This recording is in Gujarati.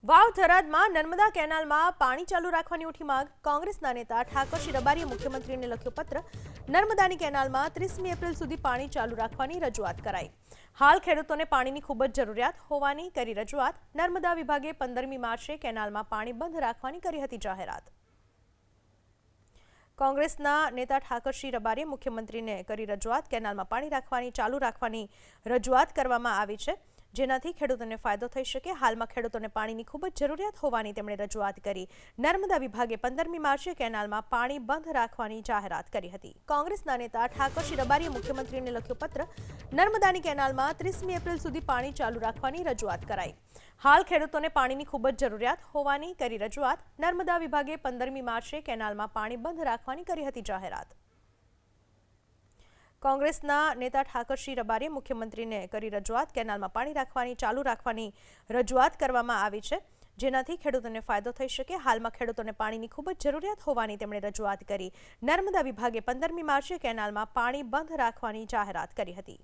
વાવ થરાદમાં નર્મદા કેનાલમાં પાણી ચાલુ રાખવાની ઉઠી માંગ। કોંગ્રેસના નેતા ઠાકરસિંહ રબારીએ મુખ્યમંત્રીને લખ્યો પત્ર। નર્મદાની કેનાલમાં 30મી એપ્રિલ સુધી પાણી ચાલુ રાખવાની રજૂઆત કરાઈ। હાલ ખેડૂતોને પાણીની ખૂબ જ જરૂરિયાત હોવાની કરી રજૂઆત। નર્મદા વિભાગે 15મી માર્ચે કેનાલમાં પાણી બંધ રાખવાની કરી હતી જાહેરાત। કોંગ્રેસના નેતા ઠાકરસિંહ રબારીએ મુખ્યમંત્રીને કરી રજૂઆત। કેનાલમાં પાણી ચાલુ રાખવાની રજૂઆત કરવામાં આવી છે, જેનાથી ખેડૂતોને ફાયદો થઈ શકે। હાલમાં ખેડૂતોને પાણીની ખૂબ જ જરૂરિયાત હોવાની તેમણે રજૂઆત કરી। નર્મદા વિભાગે 15મી માર્ચે કેનાલમાં પાણી બંધ રાખવાની જાહેરાત કરી હતી। કોંગ્રેસના નેતા ઠાકરસિંહ રબારીએ મુખ્યમંત્રીને લખ્યો પત્ર। નર્મદાની કેનાલમાં 30મી એપ્રિલ સુધી પાણી ચાલુ રાખવાની રજૂઆત કરાઈ। હાલ ખેડૂતોને પાણીની ખૂબ જ જરૂરિયાત હોવાની કરી રજૂઆત। નર્મદા વિભાગે 15મી માર્ચે કેનાલમાં પાણી બંધ રાખવાની કરી હતી જાહેરાત। કોંગ્રેસના નેતા ઠાકરસિંહ રબારીએ મુખ્યમંત્રીને કરી રજૂઆત। કેનાલમાં પાણી ચાલુ રાખવાની રજૂઆત કરવામાં આવી છે, જેનાથી ખેડૂતોને ફાયદો થઈ શકે। હાલમાં ખેડૂતોને પાણીની ખૂબ જ જરૂરિયાત હોવાની તેમણે રજૂઆત કરી। નર્મદા વિભાગે 15મી માર્ચે કેનાલમાં પાણી બંધ રાખવાની જાહેરાત કરી હતી।